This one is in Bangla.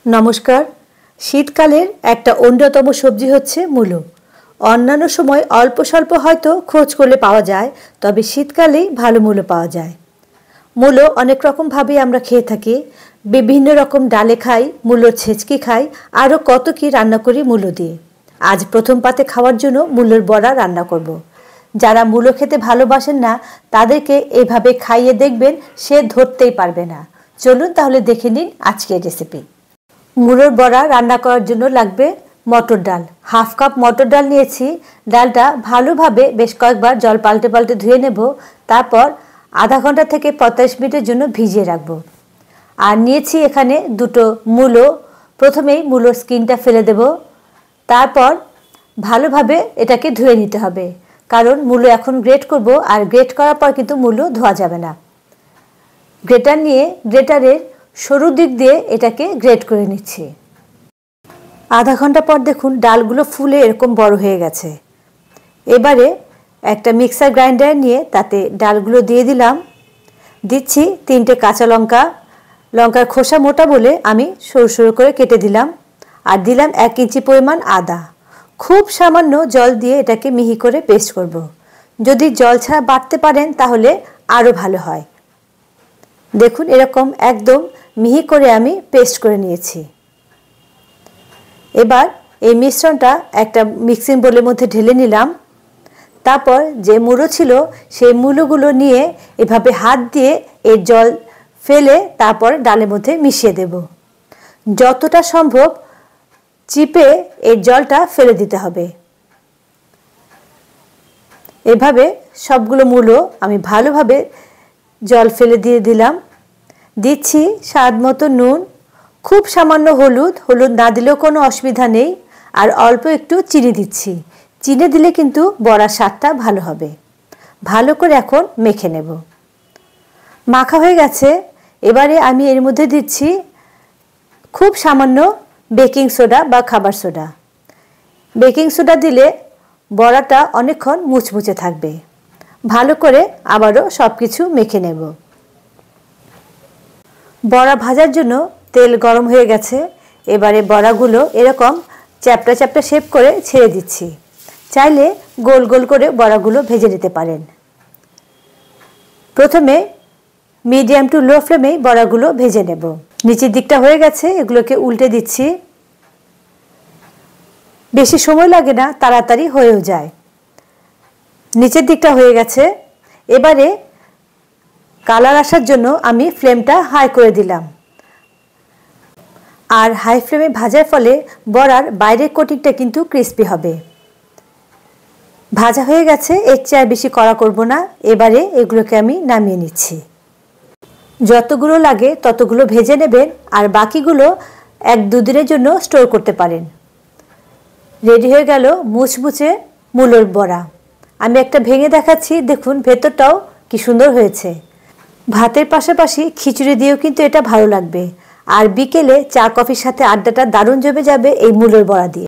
नमस्कार। शीतकालेर एक अन्यतम सब्जी हच्छे मूलो। अन्यान्य समय अल्प स्वल्प हयतो खोज करले पाওয়া যায়, तबे शीतकालेই भालो मूलो पाওয়া যায়। मूलो अनेक रकम भावे आमरा खेये थाकी। विभिन्न रकम डाले खाई, मूलोर छेचकी खाई, आरो कत कि रान्ना करी मूलो दिये। आज प्रथम पाते खाওয়ার জন্য मूलोर बड़ा रान्ना करब। যারা मूलो খেতে ভালোবাসেন না তাদেরকে এইভাবে খাইয়ে দেখবেন, সে ধরতেই পারবে না। চলুন তাহলে দেখে নিন আজকের রেসিপি। मूलोर बड़ा रान्ना करार जन्य लागबे मटर डाल। हाफ कप मटर डाल निয়েছি। डालटा भालोभाবে बेश कयेकबार जल पाल्टे पाल्टे धुए नेब। तारपर आधा घंटा থেকে 45 मिनिटेर जन्य भिजिए राखबो। আর নিয়েছি এখানে দুটো मूलो। प्रथमेই मूलोर स्किनटा फेले देब। तारपर भालोभाবে এটাকে ধুয়ে নিতে হবে, কারণ मूलो এখন গ্রেট করব, আর গ্রেট করার পর কিন্তু मूलो ধোয়া যাবে না। গ্রেটার নিয়ে গ্রেটারের शुरू दिक दिए एटाके ग्रेट करे निচ্ছি। आधा घंटा पर देखुन डालगुलो फुले एरकम बड़ हये गेছে। एबारे একটা मिक्सार ग्राइंडार निয়ে ताते डालगुलो दिए दिलाम। दिচ্ছি 3টে কাঁচা লঙ্কা। লঙ্কার খোসা মোটা বলে আমি সরু সরু করে কেটে দিলাম। আর দিলাম 1 ইঞ্চি পরিমাণ আদা। খুব সামান্য জল দিয়ে এটাকে মিহি করে পেস্ট করব। যদি জল ছাড়া বাটতে পারেন তাহলে আরো ভালো হয়। দেখুন এরকম একদম মিহি করে আমি পেস্ট করে নিয়েছি। এবার এই মিশ্রণটা একটা মিক্সিং বোলের মধ্যে ঢেলে নিলাম। তারপর যে মুলো ছিল সেই মুলোগুলো নিয়ে এভাবে হাত দিয়ে এর জল ফেলে তারপর ডালের মধ্যে মিশিয়ে দেব। যতটা সম্ভব চিপে এর জলটা ফেলে দিতে হবে। এভাবে সবগুলো মুলো আমি ভালোভাবে জল ফেলে দিয়ে দিলাম। দিচ্ছি স্বাদ মতো নুন, খুব সামান্য হলুদ। হলুদ না দিলেও কোনো অসুবিধা নেই। আর অল্প একটু চিনি দিচ্ছি। চিনি দিলে কিন্তু বড়ার স্বাদটা ভালো হবে। ভালো করে এখন মেখে নেব। মাখা হয়ে গেছে। এবারে আমি এর মধ্যে দিচ্ছি খুব সামান্য বেকিং সোডা বা খাবার সোডা। বেকিং সোডা দিলে বড়াটা অনেকক্ষণ মুচমুচে থাকবে। ভালো করে আবারও সবকিছু মেখে নেব। বড়া ভাজার জন্য তেল গরম হয়ে গেছে। এবারে বড়াগুলো এরকম চ্যাপ্টা চ্যাপ্টা শেপ করে ছেড়ে দিচ্ছি। চাইলে গোল গোল করে বড়াগুলো ভেজে নিতে পারেন। প্রথমে মিডিয়াম টু লো ফ্লেমে বড়াগুলো ভেজে নেব। নিচের দিকটা হয়ে গেছে, এগুলোকে উল্টে দিচ্ছি। বেশি সময় লাগে না, তাড়াতাড়ি হয়েও যায়। নিচের দিকটা হয়ে গেছে। এবারে কালার আসার জন্য আমি ফ্লেমটা হাই করে দিলাম। আর হাই ফ্লেমে ভাজার ফলে বড়ার বাইরের কোটিংটা কিন্তু ক্রিস্পি হবে। ভাজা হয়ে গেছে, এর চেয়ে বেশি কড়া করব না। এবারে এগুলোকে আমি নামিয়ে নিচ্ছি। যতগুলো লাগে ততগুলো ভেজে নেবেন, আর বাকিগুলো 1-2 দিনের জন্য স্টোর করতে পারেন। রেডি হয়ে গেল মুচমুচে মূলোর বড়া। আমি একটা ভেঙে দেখাচ্ছি, দেখুন ভেতরটাও কি সুন্দর হয়েছে। ভাতের পাশাপাশি খিচুড়ি দিয়েও কিন্তু এটা ভালো লাগবে। আর বিকেলে চা কফির সাথে আড্ডাটা দারুণ জমে যাবে এই মূলোর বড়া দিয়ে।